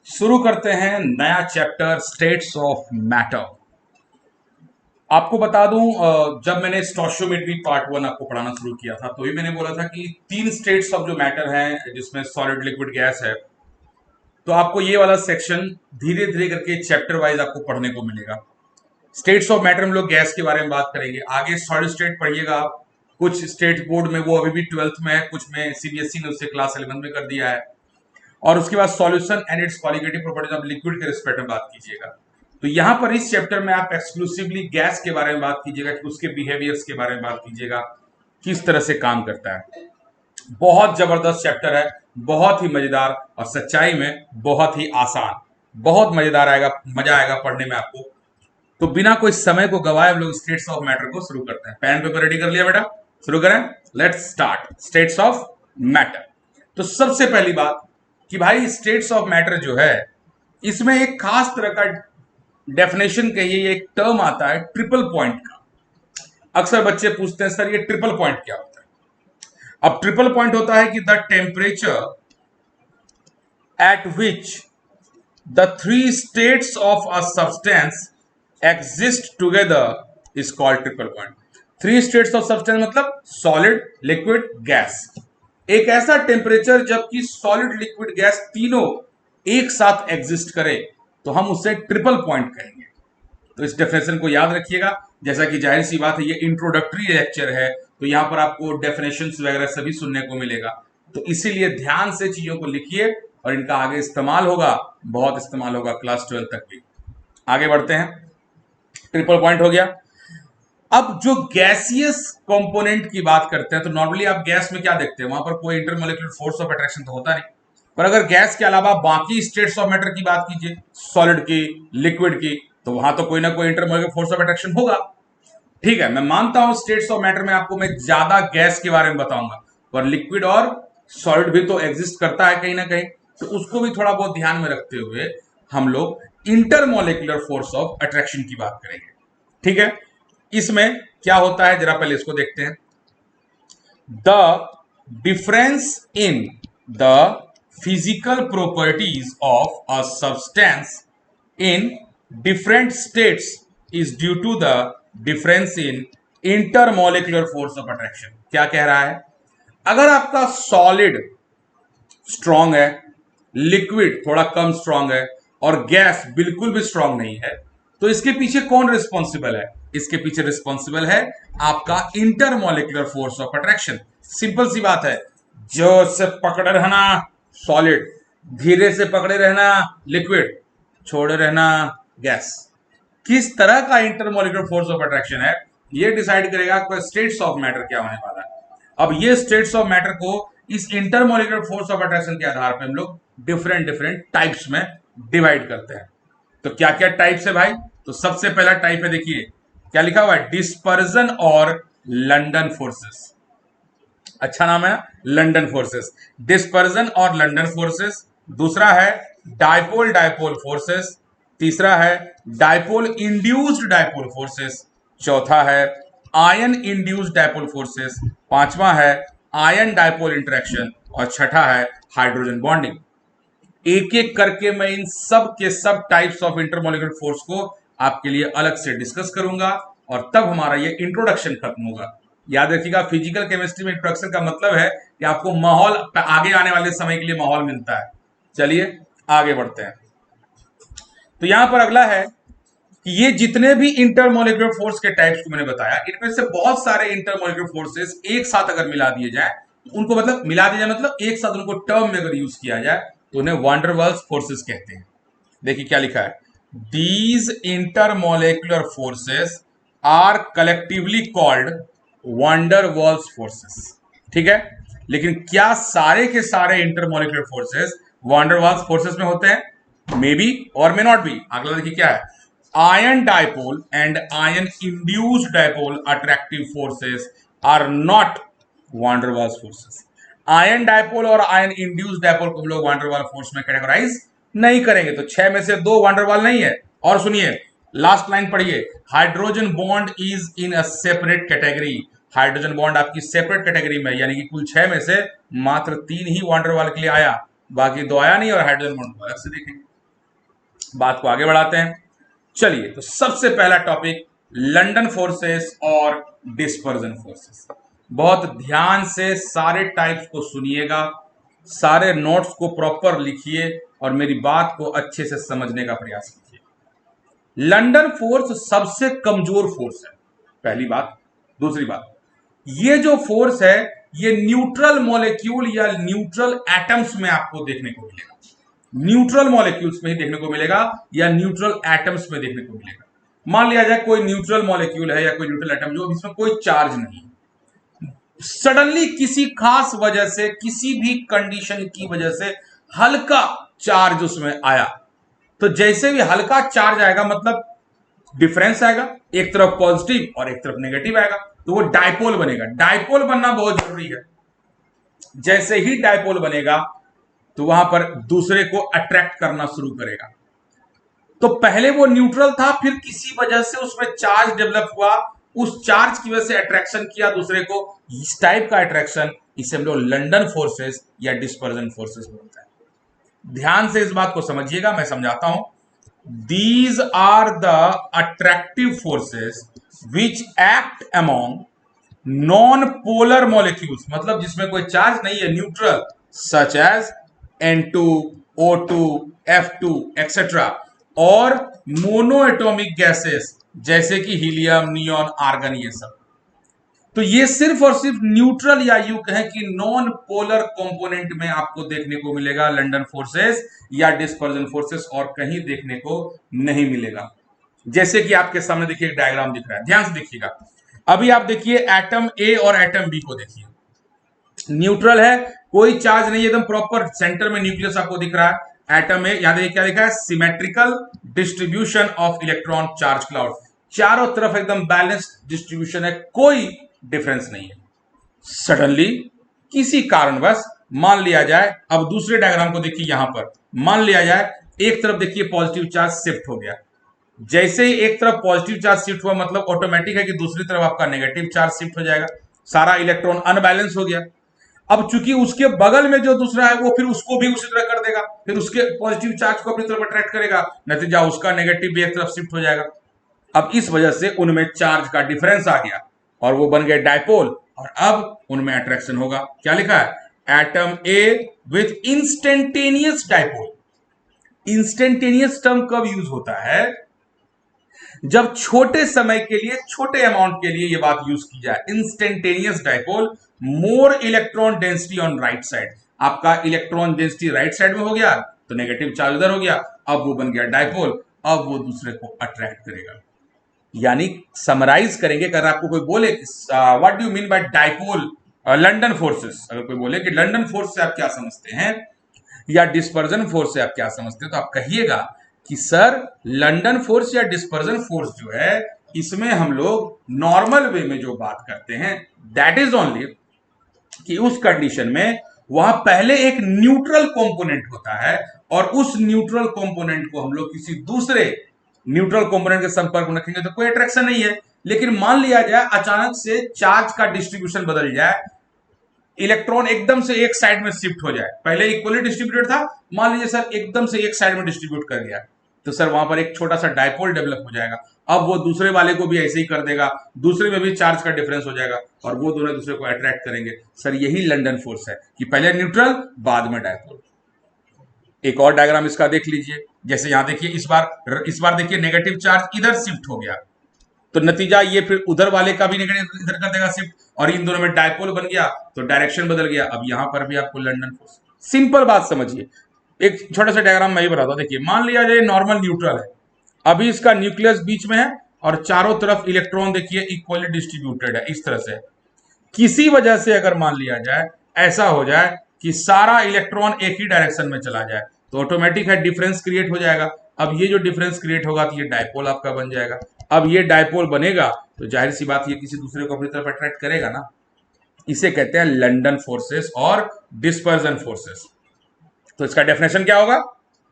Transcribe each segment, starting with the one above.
शुरू करते हैं नया चैप्टर स्टेट्स ऑफ मैटर। आपको बता दूं, जब मैंने स्टोशियोमेट्री पार्ट वन आपको पढ़ाना शुरू किया था तो ही मैंने बोला था कि तीन स्टेट्स ऑफ जो मैटर हैं जिसमें सॉलिड लिक्विड गैस है। तो आपको ये वाला सेक्शन धीरे धीरे करके चैप्टर वाइज आपको पढ़ने को मिलेगा। स्टेट्स ऑफ मैटर में लोग गैस के बारे में बात करेंगे, आगे सॉलिड स्टेट पढ़िएगा आप। कुछ स्टेट बोर्ड में वो अभी भी 12th में है, कुछ में सीबीएसई ने उससे क्लास 11 में कर दिया है। और उसके बाद solution and it's colligative properties of liquid के रिस्पेक्ट में बात कीजिएगा। तो यहां पर इस चैप्टर में आप एक्सक्लूसिवली गैस के बारे में बात कीजिएगा कि उसके बिहेवियर्स के बारे में बात कीजिएगा, किस तरह से काम करता है। बहुत जबरदस्त चैप्टर है, बहुत ही मजेदार और सच्चाई में बहुत ही आसान। बहुत मजेदार आएगा, मजा आएगा पढ़ने में आपको। तो बिना कोई समय को गवाए हम लोग स्टेट्स ऑफ मैटर को शुरू करते हैं। पेन पेपर रेडी कर लिया बेटा? शुरू करें। Let's start states of matter. तो सबसे पहली बात कि भाई स्टेट्स ऑफ मैटर जो है इसमें एक खास तरह का डेफिनेशन कहिए, एक टर्म आता है ट्रिपल पॉइंट का। अक्सर बच्चे पूछते हैं सर ये ट्रिपल पॉइंट क्या होता है। अब ट्रिपल पॉइंट होता है कि the temperature at which the three states of a substance exist together is called triple point. Three states of substance मतलब सॉलिड लिक्विड गैस। एक ऐसा टेम्परेचर जबकि सॉलिड लिक्विड गैस तीनों एक साथ एग्जिस्ट करे तो हम उसे ट्रिपल पॉइंट कहेंगे। तो इस डेफिनेशन को याद रखिएगा। जैसा कि जाहिर सी बात है ये इंट्रोडक्टरी लेक्चर है तो यहां पर आपको डेफिनेशंस वगैरह सभी सुनने को मिलेगा। तो इसीलिए ध्यान से चीजों को लिखिए और इनका आगे इस्तेमाल होगा, बहुत इस्तेमाल होगा क्लास 12 तक भी। आगे बढ़ते हैं। ट्रिपल पॉइंट हो गया। अब जो गैसियस कंपोनेंट की बात करते हैं तो नॉर्मली आप गैस में क्या देखते हैं, वहां पर कोई इंटरमोलिकुलर फोर्स ऑफ अट्रैक्शन तो होता नहीं। पर अगर गैस के अलावा बाकी स्टेट्स ऑफ मैटर की बात कीजिए, सॉलिड की, लिक्विड की, तो वहां तो कोई ना कोई इंटरमोलिकुलर फोर्स ऑफ अट्रैक्शन होगा। ठीक है, मैं मानता हूं स्टेट्स ऑफ मैटर में आपको मैं ज्यादा गैस के बारे में बताऊंगा, पर लिक्विड और सॉलिड भी तो एग्जिस्ट करता है कहीं ना कहीं। तो उसको भी थोड़ा बहुत ध्यान में रखते हुए हम लोग इंटरमोलिकुलर फोर्स ऑफ अट्रैक्शन की बात करेंगे। ठीक है, इसमें क्या होता है जरा पहले इसको देखते हैं। The difference in the physical properties of a substance in different states is due to the difference in intermolecular force of attraction. क्या कह रहा है, अगर आपका सॉलिड स्ट्रांग है, लिक्विड थोड़ा कम स्ट्रांग है और गैस बिल्कुल भी स्ट्रांग नहीं है, तो इसके पीछे कौन रिस्पॉन्सिबल है? इसके पीछे रिस्पॉन्सिबल है आपका intermolecular force of attraction. Simple सी बात है, जोर से पकड़े रहना सॉलिड, धीरे से पकड़े रहना लिक्विड, छोड़े रहना गैस। किस तरह का इंटरमोलिकुलर फोर्स ऑफ अट्रैक्शन है ये डिसाइड करेगा आपका स्टेट्स ऑफ मैटर क्या होने वाला है। अब ये स्टेट्स ऑफ मैटर को इस इंटरमोलिकुलर फोर्स ऑफ अट्रैक्शन के आधार पर हम लोग डिफरेंट डिफरेंट टाइप्स में डिवाइड करते हैं। तो क्या क्या टाइप्स है भाई? तो सबसे पहला टाइप है, देखिए क्या लिखा हुआ है, डिस्पर्जन और लंडन फोर्सेस। अच्छा नाम है, लंडन फोर्सेस। डिस्पर्जन और लंडन फोर्सेस। दूसरा है डायपोल डायपोल फोर्सेस। तीसरा है डायपोल इंड्यूस्ड डायपोल फोर्सेस। चौथा है आयन इंड्यूस्ड डायपोल फोर्सेस। पांचवा है आयन डायपोल इंटरेक्शन और छठा है हाइड्रोजन बॉन्डिंग। एक एक करके मैं इन सब के सब टाइप्स ऑफ इंटरमोलिकुलर फोर्स को आपके लिए अलग से डिस्कस करूंगा और तब हमारा ये इंट्रोडक्शन खत्म होगा। याद रखिएगा, फिजिकल केमिस्ट्री में इंट्रोडक्शन का मतलब है कि आपको माहौल, आगे आने वाले समय के लिए माहौल मिलता है। चलिए आगे बढ़ते हैं। तो यहां पर अगला है कि ये जितने भी इंटरमोलिकुलर फोर्स के टाइप्स को मैंने बताया, इनमें से बहुत सारे इंटरमोलिकुलर फोर्सेस एक साथ अगर मिला दिए जाए, उनको मतलब मिला दिया जाए मतलब एक साथ उनको टर्म में अगर यूज किया जाए तो उन्हें वांडर वाल्स फोर्सेस कहते हैं। देखिए क्या लिखा है, these intermolecular forces are collectively called van der Waals forces. ठीक है, लेकिन क्या सारे के सारे intermolecular forces van der Waals forces में होते हैं? मे बी और मे नॉट बी। अगला देखिए क्या है, ion dipole and ion induced dipole attractive forces are not van der Waals forces. Ion dipole और आयन इंड्यूस्ड डायपोल को हम लोग वांडर वाल फोर्स में कैटेगराइज नहीं करेंगे। तो 6 में से 2 वांडर वाल नहीं है। और सुनिए लास्ट लाइन पढ़िए, hydrogen bond is in a separate category. Hydrogen bond आपकी सेपरेट कैटेगरी में, यानी कि कुल 6 में से मात्र 3 ही वांडर वाल के लिए आया, बाकी 2 आया नहीं और हाइड्रोजन बॉन्ड अलग से देखेंगे। बात को आगे बढ़ाते हैं। चलिए, तो सबसे पहला टॉपिक लंदन फोर्सेस और डिस्पर्जन फोर्सेस। बहुत ध्यान से सारे टाइप्स को सुनिएगा, सारे नोट्स को प्रॉपर लिखिए और मेरी बात को अच्छे से समझने का प्रयास कीजिए। लंदन फोर्स सबसे कमजोर फोर्स है, पहली बात। दूसरी बात, ये जो फोर्स है ये न्यूट्रल मॉलिक्यूल या न्यूट्रल एटम्स में आपको देखने को मिलेगा। न्यूट्रल मॉलिक्यूल्स में ही देखने को मिलेगा या न्यूट्रल एटम्स में देखने को मिलेगा। मान लिया जाए कोई न्यूट्रल मॉलिक्यूल है या कोई न्यूट्रल एटम जो इसमें कोई चार्ज नहीं, सडनली किसी खास वजह से, किसी भी कंडीशन की वजह से हल्का चार्ज उसमें आया, तो जैसे भी हल्का चार्ज आएगा मतलब डिफरेंस आएगा, एक तरफ पॉजिटिव और एक तरफ नेगेटिव आएगा, तो वो डायपोल बनेगा। डायपोल बनना बहुत जरूरी है। जैसे ही डायपोल बनेगा तो वहां पर दूसरे को अट्रैक्ट करना शुरू करेगा। तो पहले वो न्यूट्रल था, फिर किसी वजह से उसमें चार्ज डेवलप हुआ, उस चार्ज की वजह से अट्रैक्शन किया दूसरे को। इस टाइप का अट्रैक्शन इसे हम लोग लंदन फोर्सेस या डिस्पर्जन फोर्सेस बोलते हैं। ध्यान से इस बात को समझिएगा, मैं समझाता हूं। These are the attractive forces which act among non polar molecules, मतलब जिसमें कोई चार्ज नहीं है, neutral, such as N2, O2, F2 etcetera, और मोनो एटॉमिक गैसेस जैसे कि हीलियम, नियॉन, आर्गन, ये सब। तो ये सिर्फ और सिर्फ न्यूट्रल या यूं कहें कि नॉन पोलर कंपोनेंट में आपको देखने को मिलेगा लंदन फोर्सेस या डिस्पर्जन फोर्सेस, और कहीं देखने को नहीं मिलेगा। जैसे कि आपके सामने देखिए एक डायग्राम दिख रहा है, ध्यान से देखिएगा। अभी आप देखिए एटम ए और एटम बी को देखिए, न्यूट्रल है, कोई चार्ज नहीं, एकदम प्रॉपर सेंटर में न्यूक्लियस आपको दिख रहा है। एटम है, यहां देखिए क्या लिखा है, symmetrical distribution of electron charge cloud, चारों तरफ एकदम बैलेंस्ड डिस्ट्रीब्यूशन है, कोई डिफरेंस नहीं है। सडनली किसी कारणवश मान लिया जाए, अब दूसरे डायग्राम को देखिए, यहां पर मान लिया जाए एक तरफ देखिए पॉजिटिव चार्ज शिफ्ट हो गया। जैसे ही एक तरफ पॉजिटिव चार्ज शिफ्ट हुआ मतलब ऑटोमेटिक है कि दूसरी तरफ आपका नेगेटिव चार्ज शिफ्ट हो जाएगा, सारा इलेक्ट्रॉन अनबैलेंस हो गया। अब चूंकि उसके बगल में जो दूसरा है वो फिर उसको भी उसी तरह कर देगा, फिर उसके पॉजिटिव चार्ज को अपनी तरफ अट्रैक्ट करेगा, नतीजा उसका नेगेटिव भी एक तरफ शिफ्ट हो जाएगा। अब इस वजह से उनमें चार्ज का डिफरेंस आ गया और वो बन गए डायपोल, और अब उनमें अट्रैक्शन होगा। क्या लिखा है, atom A with instantaneous dipole. Instantaneous term कब यूज होता है, जब छोटे समय के लिए, छोटे अमाउंट के लिए ये बात यूज की जाए। Instantaneous dipole, more electron density on right side, आपका इलेक्ट्रॉन डेंसिटी राइट साइड में हो गया तो नेगेटिव चार्ज उधर हो गया, अब वो बन गया डायपोल, अब वो दूसरे को अट्रैक्ट करेगा। यानी समराइज करेंगे, अगर आपको कोई बोले what do you mean bye dipole London forces, अगर कोई बोले कि लंदन फोर्स से आप क्या समझते हैं या डिस्पर्जन फोर्स से आप क्या समझते हैं, तो आप कहिएगा कि सर लंदन फोर्स या डिस्पर्जन फोर्स जो है इसमें हम लोग नॉर्मल वे में जो बात करते हैं दैट इज ओनली कि उस कंडीशन में वहां पहले एक न्यूट्रल कंपोनेंट होता है और उस न्यूट्रल कंपोनेंट को हम लोग किसी दूसरे न्यूट्रल कंपोनेंट के संपर्क में रखेंगे तो कोई अट्रैक्शन नहीं है। लेकिन मान लिया जाए अचानक से चार्ज का डिस्ट्रीब्यूशन बदल जाए, इलेक्ट्रॉन एकदम से एक साइड में शिफ्ट हो जाए, पहले इक्वली डिस्ट्रीब्यूटेड था, मान लीजिए सर एकदम से एक साइड में डिस्ट्रीब्यूट कर गया, तो सर वहां पर एक छोटा सा डायपोल डेवलप हो जाएगा। अब वो दूसरे वाले को भी ऐसे ही कर देगा, दूसरे में भी चार्ज का डिफरेंस हो जाएगा और वो दोनों दूसरे को अट्रैक्ट करेंगे। सर यही लंदन फोर्स है कि पहले न्यूट्रल बाद में डायपोल। एक और डायग्राम इसका देख लीजिए, जैसे यहां देखिए इस बार देखिए नेगेटिव चार्ज इधर शिफ्ट हो गया, तो नतीजा ये फिर उधर वाले का भी नेगेटिव इधर कर देगा शिफ्ट, और इन दोनों में डायपोल बन गया तो डायरेक्शन बदल गया। अब यहां पर भी आपको लंदन फोर्स, सिंपल बात समझिए। एक छोटा सा डायग्राम मैं ही बताता हूं, देखिए मान लिया जाए नॉर्मल न्यूट्रल है, अभी इसका न्यूक्लियस बीच में है और चारों तरफ इलेक्ट्रॉन देखिए इक्वली डिस्ट्रीब्यूटेड है इस तरह से। किसी वजह से अगर मान लिया जाए ऐसा हो जाए कि सारा इलेक्ट्रॉन एक ही डायरेक्शन में चला जाए तो ऑटोमेटिक है डिफरेंस क्रिएट हो जाएगा। अब ये जो डिफरेंस क्रिएट होगा तो ये डायपोल आपका बन जाएगा। अब ये डायपोल बनेगा तो जाहिर सी बात ये किसी दूसरे को अपनी तरफ अट्रैक्ट करेगा ना, इसे कहते हैं लंदन फोर्सेस और डिस्पर्जन फोर्सेस। तो इसका डेफिनेशन क्या होगा,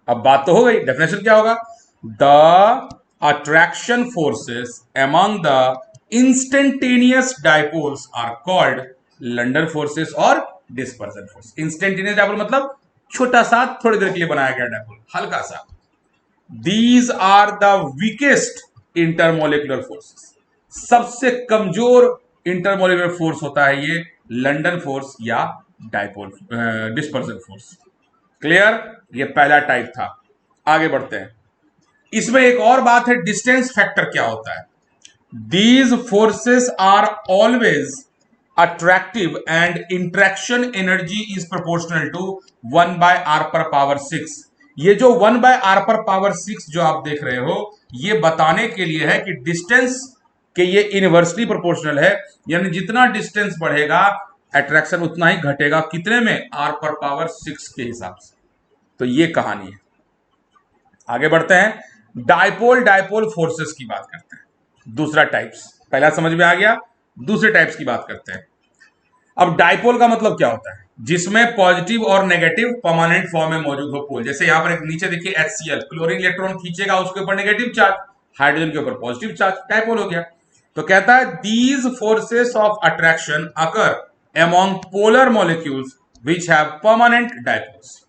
अब बात तो हो गई, डेफिनेशन क्या होगा, the attraction forces among the instantaneous dipoles are called London forces और डिस्पर्जन फोर्स। इंस्टेंटेनियस डायपोल मतलब छोटा सा, थोड़ी देर के लिए बनाया गया डायपोल, हल्का सा। These are the weakest intermolecular forces. सबसे कमजोर इंटरमोलिकुलर फोर्स होता है ये लंदन फोर्स या डाइपोल डिस्पर्सन फोर्स। क्लियर? ये पहला टाइप था। आगे बढ़ते हैं। इसमें एक और बात है, डिस्टेंस फैक्टर क्या होता है। These forces are always attractive and interaction energy is proportional to 1/r⁻⁶। ये जो 1/r⁻⁶ जो आप देख रहे हो, ये बताने के लिए है कि डिस्टेंस के ये इनवर्सली प्रोपोर्शनल है, यानी जितना डिस्टेंस बढ़ेगा अट्रैक्शन उतना ही घटेगा। कितने में? r⁻⁶ के हिसाब से। तो ये कहानी है। आगे बढ़ते हैं। डाइपोल डाइपोल फोर्सेस की बात करते हैं। दूसरा टाइप्स, पहला समझ में आ गया, दूसरे टाइप्स की बात करते हैं। अब डाइपोल का मतलब क्या होता है? जिसमें पॉजिटिव और नेगेटिव परमानेंट फॉर्म में मौजूद हो पोल। जैसे यहां पर एक नीचे देखिए HCl, क्लोरीन इलेक्ट्रॉन खींचेगा, उसके ऊपर नेगेटिव चार्ज, हाइड्रोजन के ऊपर पॉजिटिव चार्ज, डाइपोल हो गया। तो कहता है these forces of attraction occur among polar molecules which have permanent dipoles.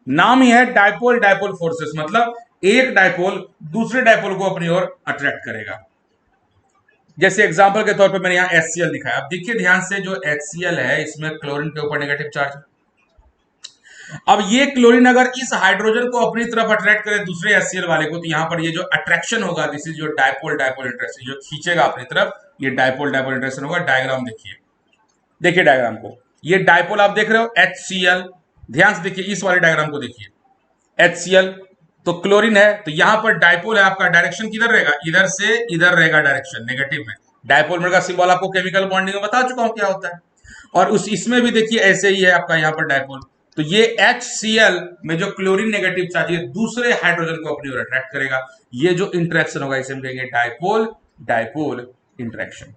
नाम ही है डाइपोल डाइपोल फोर्सेस, मतलब एक डाइपोल दूसरे डाइपोल को अपनी ओर अट्रैक्ट करेगा। जैसे एग्जांपल के तौर पे मैंने यहां HCl दिखाया। अब देखिए ध्यान से, जो HCl है इसमें क्लोरीन के ऊपर नेगेटिव चार्ज है। अब ये क्लोरीन अगर इस हाइड्रोजन को अपनी तरफ अट्रैक्ट करे दूसरे HCl वाले को, तो यहां पर ये जो अट्रैक्शन होगा, दिस इज जो डाइपोल डाइपोल इंटरेक्शन, जो खींचेगा अपनी तरफ, ये डाइपोल डाइपोल इंटरेक्शन होगा। डायग्राम देखिए, देखिए डायग्राम को, ये डाइपोल आप देख रहे हो HCl। ध्यान से देखिए, इस वाले डायग्राम को देखिए, HCl तो क्लोरीन है, तो यहां पर डाइपोल है आपका, डायरेक्शन किधर रहेगा? इधर से इधर रहेगा, डायरेक्शन नेगेटिव में। डाइपोल का सिंबल आपको केमिकल बॉन्डिंग में बता चुका हूं क्या होता है। और उस इसमें भी देखिए ऐसे ही है आपका यहां पर डाइपोल। तो ये HCl में जो क्लोरीन नेगेटिव चार्ज, ये दूसरे हाइड्रोजन को अपनी ओर अट्रैक्ट करेगा। ये जो इंटरेक्शन होगा इसे हम कहेंगे डाइपोल डाइपोल इंटरेक्शन।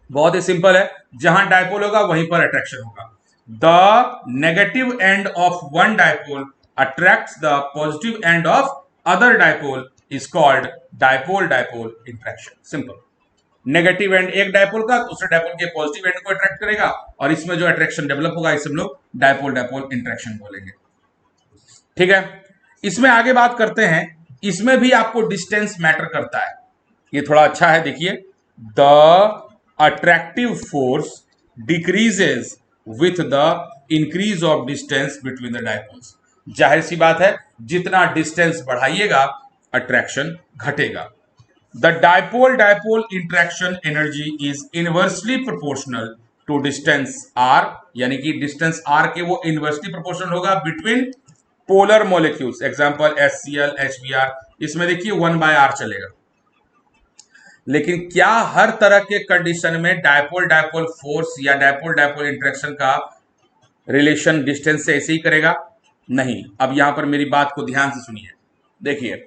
बहुत ही सिंपल है, जहां डाइपोल होगा वहीं पर अट्रैक्शन होगा। The negative end of one dipole attracts the positive end of other dipole is called dipole dipole interaction. Simple. Negative and एक डाइपोल का दूसरे डाइपोल के पॉजिटिव एंड को अट्रैक्ट करेगा, और इसमें जो अट्रैक्शन डेवलप होगा इसे हम लोग डाइपोल डाइपोल इंटरेक्शन बोलेंगे। ठीक है, इसमें आगे बात करते हैं। इसमें भी आपको डिस्टेंस मैटर करता है, ये थोड़ा अच्छा है। देखिए, the attractive force decreases with the increase of distance between the dipoles. जाहिर सी बात है, जितना डिस्टेंस बढ़ाइएगा अट्रैक्शन घटेगा। The dipole dipole interaction energy is inversely proportional to distance r, यानी कि डिस्टेंस r के वो इनवर्सली प्रोपोर्शनल होगा between polar molecules. Example HCl HBr, इसमें देखिए 1/r चलेगा। लेकिन क्या हर तरह के कंडीशन में डाइपोल डाइपोल फोर्स या डाइपोल डाइपोल इंट्रैक्शन का रिलेशन डिस्टेंस से ऐसे ही करेगा? नहीं। अब यहां पर मेरी बात को ध्यान से सुनिए। देखिए,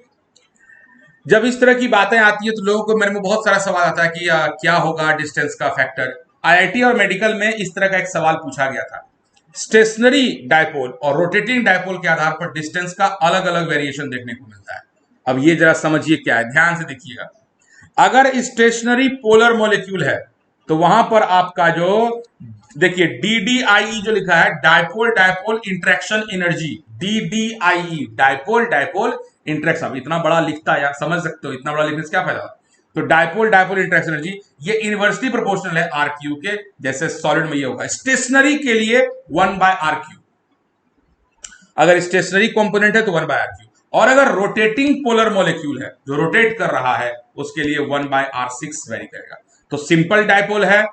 जब इस तरह की बातें आती है तो लोगों को मेरे में बहुत सारा सवाल आता है कि क्या होगा डिस्टेंस का फैक्टर। IIT और मेडिकल में इस तरह का एक सवाल पूछा गया था। स्टेशनरी डाइपोल और रोटेटिंग डाइपोल के आधार पर डिस्टेंस का अलग अलग वेरिएशन देखने को मिलता है। अब ये जरा समझिए क्या है, ध्यान से देखिएगा। अगर स्टेशनरी पोलर मॉलिक्यूल है तो वहां पर आपका जो देखिए DDIE जो लिखा है, dipole dipole interaction energy, DDIE dipole dipole interaction. अब इतना बड़ा लिखता है यार, समझ सकते हो, इतना बड़ा लिखने से क्या फायदा। तो डाइपोल डाइपोल इंट्रैक्शन एनर्जी ये इनवर्सली प्रोपोर्शनल है RQ के, जैसे सॉलिड में ये होगा। स्टेशनरी के लिए 1/RQ, अगर स्टेशनरी कंपोनेंट है तो 1/RQ, और अगर रोटेटिंग पोलर मॉलिक्यूल है जो रोटेट कर रहा है उसके लिए 1/R6 वेरी करेगा। तो सिंपल डाइपोल है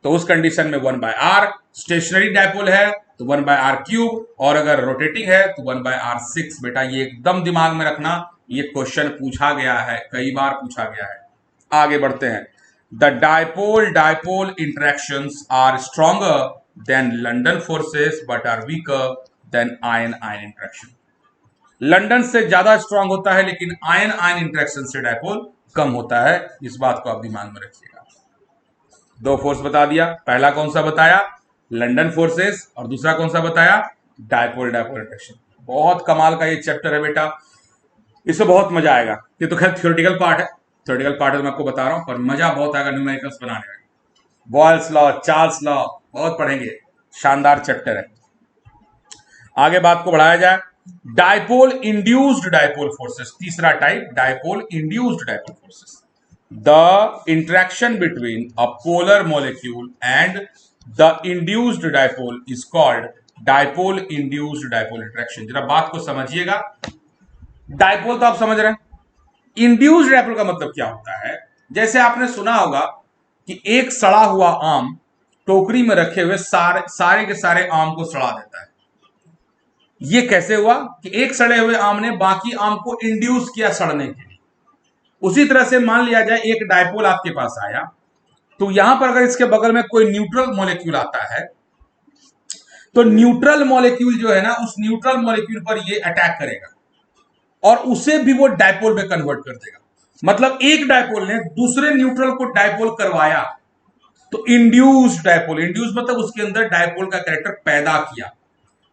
तो उस कंडीशन में 1/R, स्टेशनरी डाइपोल है तो 1/R3, और अगर रोटेटिंग है तो 1/R6। बेटा ये एकदम दिमाग में रखना, ये क्वेश्चन पूछा गया है, कई बार पूछा गया है। आगे बढ़ते हैं। The dipole dipole interactions are stronger than London forces but are weaker than ion ion interaction. London से ज्यादा स्ट्रांग होता है, लेकिन आयन आयन इंटरेक्शन से डाइपोल कम होता है। इस बात को आप दिमाग में रखिएगा। दो फोर्स बता दिया, पहला कौन सा बताया? लंदन फोर्सेस, और दूसरा कौन सा बताया? Dipole dipole interaction. बहुत कमाल का ये चैप्टर है बेटा, इसमें बहुत मजा आएगा। ये तो खैर थ्योरेटिकल पार्ट है, थ्योरेटिकल पार्ट है मैं आपको बता रहा हूं, पर मजा बहुत आएगा न्यूमेरिकल्स बनाने में। बॉयल्स लॉ, चार्ल्स लॉ बहुत पढ़ेंगे, शानदार चैप्टर है। आगे बात को बढ़ाया जाए डायपोल इंड्यूस्ड डायपोल फोर्सेस, तीसरा type dipole induced dipole forces, the interaction between a polar molecule and the induced dipole is called dipole induced dipole interaction. जरा बात को समझिएगा, डायपोल तो आप समझ रहे हैं, इंड्यूस्ड डायपोल का मतलब क्या होता है? जैसे आपने सुना होगा कि एक सड़ा हुआ आम टोकरी में रखे हुए सारे के सारे आम को सड़ा देता है। ये कैसे हुआ कि एक सड़े हुए आम ने बाकी आम को इंड्यूस किया सड़ने के लिए। उसी तरह से मान लिया जाए एक डायपोल आपके पास आया, तो यहां पर अगर इसके बगल में कोई न्यूट्रल मॉलिक्यूल आता है, तो न्यूट्रल मॉलिक्यूल जो है ना, उस न्यूट्रल मॉलिक्यूल पर ये अटैक करेगा और उसे भी वो डायपोल में कन्वर्ट कर देगा। मतलब एक डायपोल ने दूसरे न्यूट्रल को डायपोल करवाया, तो इंड्यूस्ड डायपोल, इंड्यूस मतलब उसके अंदर डायपोल का कैरेक्टर पैदा किया,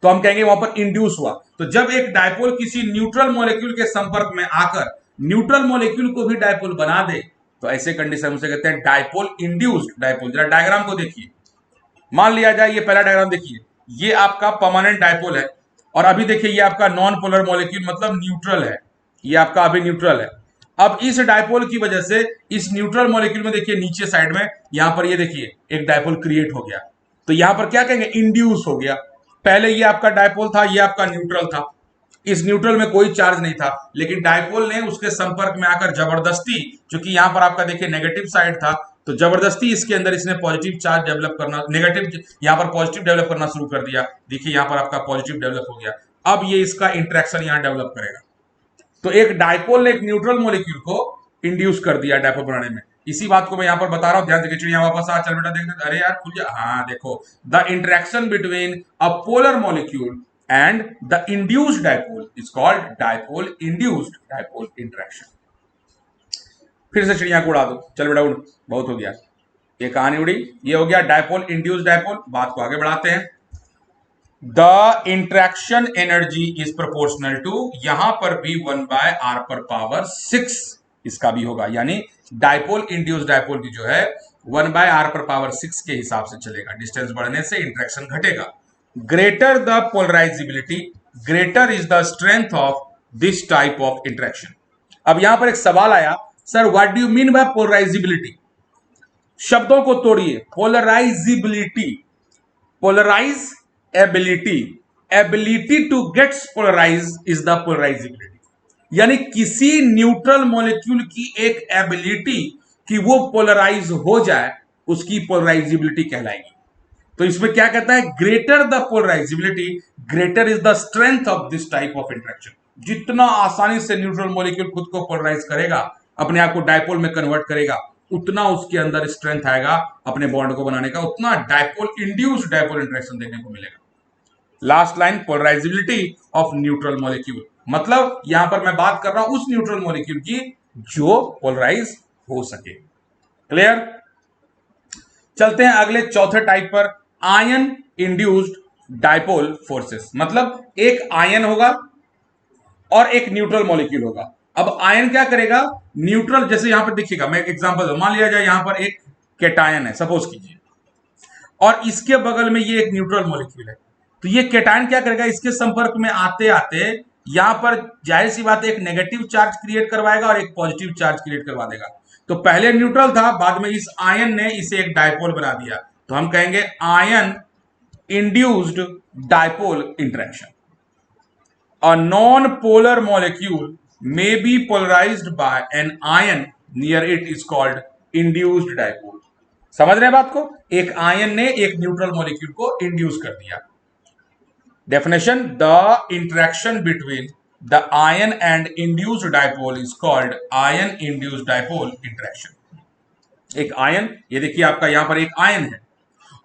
तो हम कहेंगे वहां पर इंड्यूस हुआ। तो जब एक डायपोल किसी न्यूट्रल मॉलिक्यूल के संपर्क में आकर न्यूट्रल मॉलिक्यूल को भी डायपोल बना दे, तो ऐसे कंडीशन से कहते हैं डायपोल इंड्यूस्ड डायपोल। जरा डायग्राम को देखिए, मान लिया जाए ये पहला डायग्राम देखिए, ये आपका परमानेंट डायपोल है, और अभी देखिए ये आपका नॉन पोलर मॉलिक्यूल मतलब न्यूट्रल है, ये आपका अभी न्यूट्रल है। अब इस डायपोल की वजह से इस न्यूट्रल मॉलिक्यूल में देखिए नीचे साइड में यहां पर ये देखिए एक डायपोल क्रिएट हो गया, तो यहां पर क्या कहेंगे, इंड्यूस हो गया। पहले ये आपका डायपोल था, ये आपका न्यूट्रल था, इस न्यूट्रल में कोई चार्ज नहीं था, लेकिन डायपोल ने उसके संपर्क में आकर जबरदस्ती, क्योंकि यहां पर आपका देखिए नेगेटिव साइड था, तो जबरदस्ती इसके अंदर इसने पॉजिटिव चार्ज डेवलप करना, नेगेटिव यहां पर पॉजिटिव डेवलप करना शुरू कर दिया। देखिए यहां पर आपका पॉजिटिव डेवलप हो गया, अब ये इसका इंटरेक्शन यहां डेवलप करेगा। तो एक डायपोल ने एक न्यूट्रल मॉलिक्यूल को इंड्यूस कर दिया डायपोल बनाने में। इसी बात को मैं यहां पर बता रहा हूं, ध्यान देखिए, चिड़िया वापस आ, चल बेटा देख, अरे यार खुल जा, हाँ देखो, the interaction between a polar molecule and the induced dipole is called dipole induced dipole interaction. फिर से चिड़िया को उड़ा दो, चल बेटा उड़, बहुत हो गया, ये कहानी उड़ी, ये हो गया डायपोल इंड्यूस्ड डायपोल। बात को आगे बढ़ाते हैं, the interaction energy is proportional to, यहां पर भी 1/r⁻⁶ इसका भी होगा, यानी डायपोल इंड्यूस डायपोल की जो है 1/r⁻⁶ के हिसाब से चलेगा। डिस्टेंस बढ़ने से इंट्रैक्शन घटेगा। Greater the polarizability, greater is the strength of this type of interaction. अब यहां पर एक सवाल आया, sir what do you mean by polarizability? शब्दों को तोड़िए, polarizability, polarize ability, ability to gets polarize is the polarizability, यानी किसी न्यूट्रल मॉलिक्यूल की एक एबिलिटी कि वो पोलराइज हो जाए, उसकी पोलराइजिबिलिटी कहलाएगी। तो इसमें क्या कहता है, greater the polarizability, greater is the strength of this type of interaction. जितना आसानी से न्यूट्रल मॉलिक्यूल खुद को पोलराइज करेगा, अपने आप को डायपोल में कन्वर्ट करेगा, उतना उसके अंदर स्ट्रेंथ आएगा अपने बॉन्ड को बनाने का, उतना डायपोल इंड्यूस्ड डायपोल इंट्रैक्शन देखने को मिलेगा। Last line, polarisability of neutral molecule, मतलब यहां पर मैं बात कर रहा हूं उस न्यूट्रल मॉलिक्यूल की जो पोलराइज हो सके। क्लियर? चलते हैं अगले चौथे टाइप पर, आयन इंड्यूस्ड डायपोल फोर्सेस। मतलब एक आयन होगा और एक न्यूट्रल मॉलिक्यूल होगा। अब आयन क्या करेगा, न्यूट्रल, जैसे यहां पर देखिएगा, मैं एक एग्जांपल दूं, मान लिया जाए यहां पर एक केटायन है, सपोज कीजिए, और इसके बगल में ये एक न्यूट्रल मॉलिक्यूल है, तो ये केटायन क्या करेगा, इसके संपर्क में आते आते यहां पर जाहिर सी बात है एक नेगेटिव चार्ज क्रिएट करवाएगा और एक पॉजिटिव चार्ज क्रिएट करवा देगा। तो पहले न्यूट्रल था, बाद में इस आयन ने इसे एक डायपोल बना दिया, तो हम कहेंगे ion induced dipole interaction. A non polar molecule may be polarized by an ion near it is called induced dipole। समझ रहे हैं बात को? एक आयन ने एक न्यूट्रल मॉलिक्यूल को इंड्यूस कर दिया। Definition, the interaction between the ion and induced dipole is called ion induced dipole interaction. एक आयन, ये देखिए आपका यहां पर एक आयन है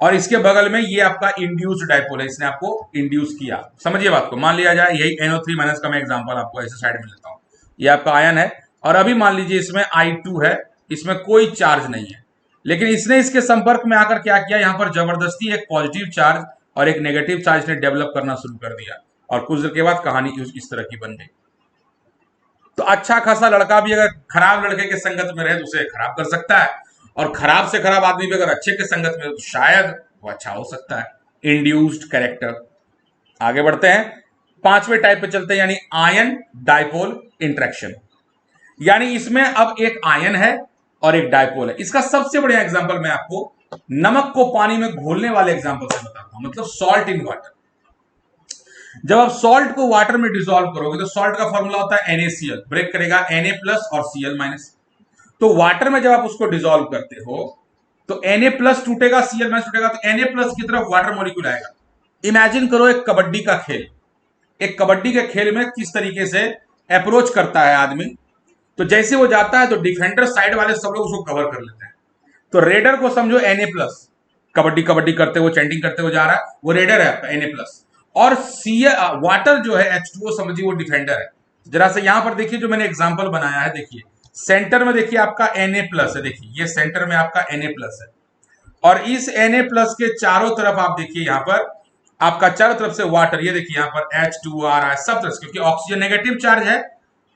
और इसके बगल में ये आपका इंड्यूस्ड डायपोल है, इसने आपको इंड्यूस किया। समझिए बात को, मान लिया जाए यही NO3- का मैं एग्जांपल आपको ऐसे साइड में लेता हूं, ये आपका आयन है और अभी मान लीजिए इसमें I2 है, इसमें कोई चार्ज नहीं है, लेकिन इसने इसके संपर्क में आकर क्या किया, यहां पर जबरदस्ती एक पॉजिटिव चार्ज और एक नेगेटिव चार्ज ने डेवलप करना शुरू कर दिया, और कुछ देर के बाद कहानी इस तरह की बन गई। तो अच्छा खासा लड़का भी अगर खराब लड़के के संगत में रहे तो उसे खराब कर सकता है, और खराब से खराब आदमी भी अगर अच्छे के संगत में रहे तो शायद वो अच्छा हो सकता है। Induced character. आगे बढ़ते हैं, पांचवें टाइप पे चलते हैं, यानी आयन डाइपोल इंटरेक्शन। यानी इसमें अब एक आयन है और एक डाइपोल है। इसका सबसे बढ़िया एग्जांपल मैं आपको नमक को पानी में घोलने वाले एग्जांपल से बताता हूं, मतलब सॉल्ट इन वाटर। जब आप सॉल्ट को वाटर में डिसॉल्व करोगे तो सॉल्ट का फॉर्मूला होता है NaCl, ब्रेक करेगा Na प्लस और Cl माइनस। तो वाटर में जब आप उसको डिसॉल्व करते हो तो Na प्लस टूटेगा, Cl माइनस टूटेगा, तो Na प्लस की तरफ वाटर मॉलिक्यूल आएगा। इमेजिन करो एक कबड्डी का खेल, एक कबड्डी के खेल में किस तरीके से अप्रोच करता है आदमी। तो जैसे वो जाता है तो डिफेंडर साइड वाले सब लोग उसको कवर कर लेते हैं। तो रेडर को समझो Na प्लस, कबड्डी कबड्डी करते हुए चैंटिंग करते हुए जा रहा है, वो रेडर है आपका Na प्लस। और वाटर जो है H2O समझिए वो डिफेंडर है। जरा से यहां पर देखिए, जो मैंने एग्जांपल बनाया है, देखिए सेंटर में देखिए आपका Na प्लस है, देखिए ये सेंटर में आपका Na प्लस है, और इस Na प्लस के चारों तरफ आप देखिए यहां पर आपका चारों तरफ से वाटर, ये देखिए यहां पर H2O आ रहा है सब तरफ से, क्योंकि ऑक्सीजन नेगेटिव चार्ज है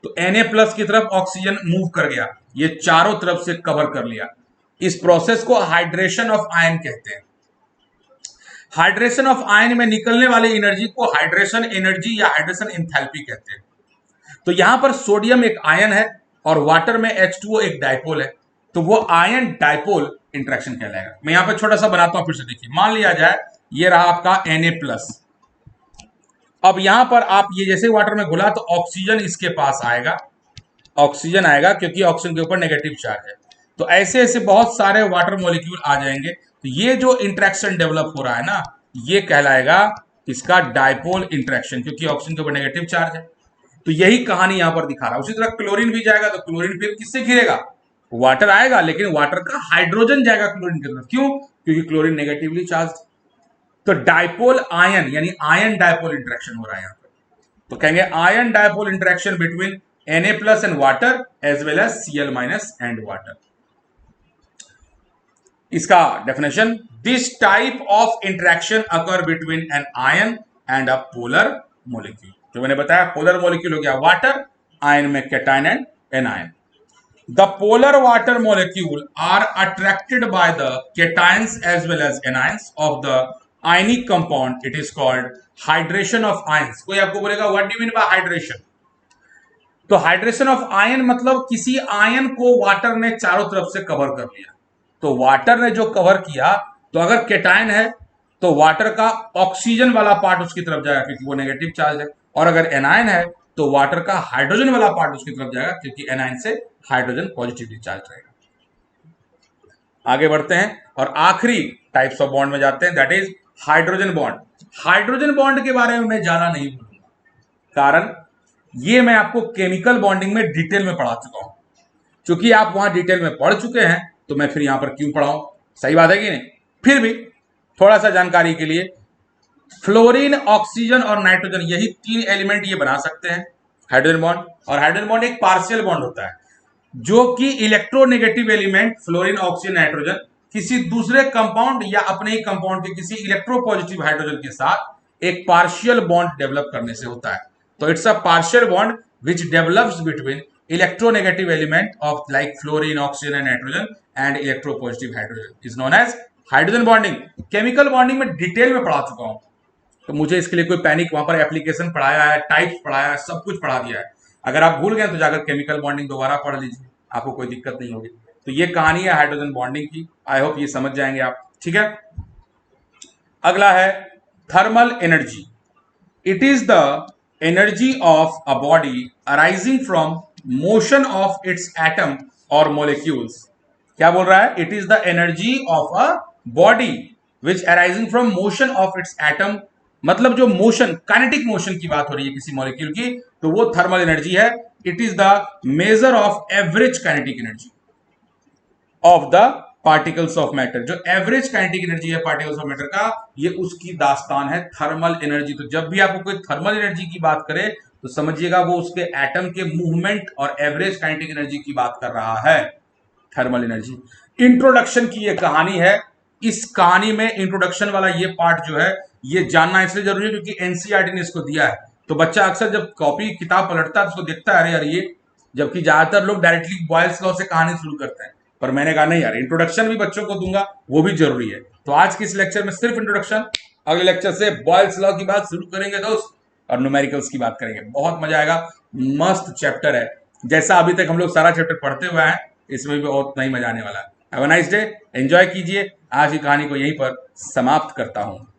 तो Na प्लस की तरफ ऑक्सीजन मूव कर गया, ये चारों तरफ से कवर कर लिया। इस प्रोसेस को हाइड्रेशन ऑफ आयन कहते हैं। हाइड्रेशन ऑफ आयन में निकलने वाली एनर्जी को हाइड्रेशन एनर्जी या हाइड्रेशन इंथैल्पी कहते हैं। तो यहां पर सोडियम एक आयन है और वाटर में H2O एक डाइपोल है, तो वो आयन डाइपोल इंटरेक्शन कहलाएगा। मैं यहां पर छोटा सा बनाता हूं, फिर से देखिए, मान लिया जाए ये रहा आपका Na प्लस। अब यहां पर आप ये जैसे वाटर में घुला तो ऑक्सीजन इसके पास आएगा, ऑक्सीजन आएगा क्योंकि ऑक्सीजन के ऊपर नेगेटिव चार्ज है। तो ऐसे ऐसे बहुत सारे वाटर मॉलिक्यूल आ जाएंगे, तो ये जो इंटरेक्शन डेवलप हो रहा है ना, ये कहलाएगा इसका डाइपोल इंटरेक्शन, क्योंकि ऑक्सीजन के ऊपर नेगेटिव चार्ज है। तो यही कहानी यहां पर दिखा रहा है। उसी तरह क्लोरीन भी जाएगा तो क्लोरीन फिर किससे घिरेगा, वाटर आएगा, लेकिन वाटर का हाइड्रोजन जाएगा क्लोरीन की तरफ। क्यों? क्योंकि क्लोरीन नेगेटिवली चार्ज। तो डाइपोल आयन यानी आयन डाइपोल इंटरेक्शन हो रहा है यहां पर। तो कहेंगे ion dipole interaction between Na plus and water as well as Cl minus and water. इसका definition, this type of interaction occur between an ion and a polar molecule. जो मैंने बताया पोलर मोलिक्यूल हो गया वाटर, आयन में cation and anion. The polar water molecule are attracted by the cations as well as anions of the ionic compound, it is called hydration of ions. कोई आपको बोलेगा what do you mean by hydration? तो hydration of ion मतलब किसी ion को water ने चारों तरफ से कवर कर लिया। तो वाटर ने जो कवर किया, तो अगर कैटायन है तो वाटर का ऑक्सीजन वाला पार्ट उसकी तरफ जाएगा क्योंकि वो नेगेटिव चार्ज है, और अगर एनायन है तो वाटर का हाइड्रोजन वाला पार्ट उसकी तरफ जाएगा क्योंकि एनायन से हाइड्रोजन पॉजिटिवली चार्ज रहेगा। आगे बढ़ते हैं और आखिरी टाइप्स ऑफ बॉन्ड में जाते हैं, that is hydrogen bond. Hydrogen bond के बारे में मैं ज्यादा नहीं बोलूंगा, कारण ये मैं आपको केमिकल बॉन्डिंग में डिटेल में पढ़ा चुका हूं। क्योंकि आप वहां डिटेल में पढ़ चुके हैं तो मैं फिर यहां पर क्यों पढ़ाऊं, सही बात है कि नहीं। फिर भी थोड़ा सा जानकारी के लिए, फ्लोरीन, ऑक्सीजन और नाइट्रोजन, यही तीन एलिमेंट ये बना सकते हैं हाइड्रोजन बॉन्ड। और हाइड्रोजन बॉन्ड एक पार्शियल बॉन्ड होता है, जो कि electronegative element fluorine, oxygen, nitrogen किसी दूसरे कंपाउंड या अपने ही कंपाउंड के किसी इलेक्ट्रोपॉजिटिव हाइड्रोजन के साथ एक पार्शियल बॉन्ड डेवलप करने से होता है। तो it's a partial bond which develops between electronegative element of like fluorine, oxygen and nitrogen and electropositive hydrogen is known as hydrogen bonding। Chemical bonding में डिटेल में पढ़ा चुका हूं, तो मुझे इसके लिए कोई पैनिक, वहां पर एप्लीकेशन पढ़ाया है, टाइप्स पढ़ाया है, सब कुछ पढ़ा दिया है। अगर आप भूल गए तो जाकर केमिकल बॉन्डिंग दोबारा पढ़ लीजिए, आपको कोई दिक्कत नहीं होगी। तो ये कहानी है हाइड्रोजन बॉन्डिंग की, आई होप ये समझ जाएंगे आप, ठीक है। अगला है thermal energy. It is the energy of a body arising from motion of its atom or molecules। क्या बोल रहा है? It is the energy of a body which arising from motion of its atom, मतलब जो motion, kinetic motion की बात हो रही है किसी मॉलिक्यूल की, तो वो थर्मल एनर्जी है। It is the measure of average kinetic energy of the particles of matter. जो एवरेज काइनेटिक एनर्जी है पार्टिकल्स ऑफ मैटर का, ये उसकी दास्तान है थर्मल एनर्जी। तो जब भी आपको कोई थर्मल एनर्जी की बात करे तो समझिएगा वो उसके एटम के मूवमेंट और एवरेज काइनेटिक एनर्जी की बात कर रहा है, थर्मल एनर्जी। इंट्रोडक्शन की ये कहानी है। इस कहानी में इंट्रोडक्शन वाला ये पार्ट जो है, ये जानना इसलिए जरूरी है क्योंकि एनसीईआरटी ने इसको दिया है। तो बच्चा अक्सर जब कॉपी किताब पलटता है तो उसको देखता है अरे यार ये, जबकि ज्यादातर लोग डायरेक्टली बॉयल्स लॉ से कहानी शुरू करते हैं। पर मैंने कहा नहीं यार, इंट्रोडक्शन भी बच्चों को दूंगा, वो भी जरूरी है। तो आज के इस लेक्चर में सिर्फ इंट्रोडक्शन, अगले लेक्चर से बॉयल्स लॉ की बात शुरू करेंगे दोस्त। और न्यूमेरिकल्स की बात करेंगे। बहुत मजा आएगा, मस्त चैप्टर है। जैसा अभी तक हम लोग सारा चैप्टर पढ़ते हुए हैं, इसमें भी बहुत नई मजा आने वाला है। Have a nice day, enjoy कीजिए। आज की कहानी को यहीं पर समाप्त करता हूं।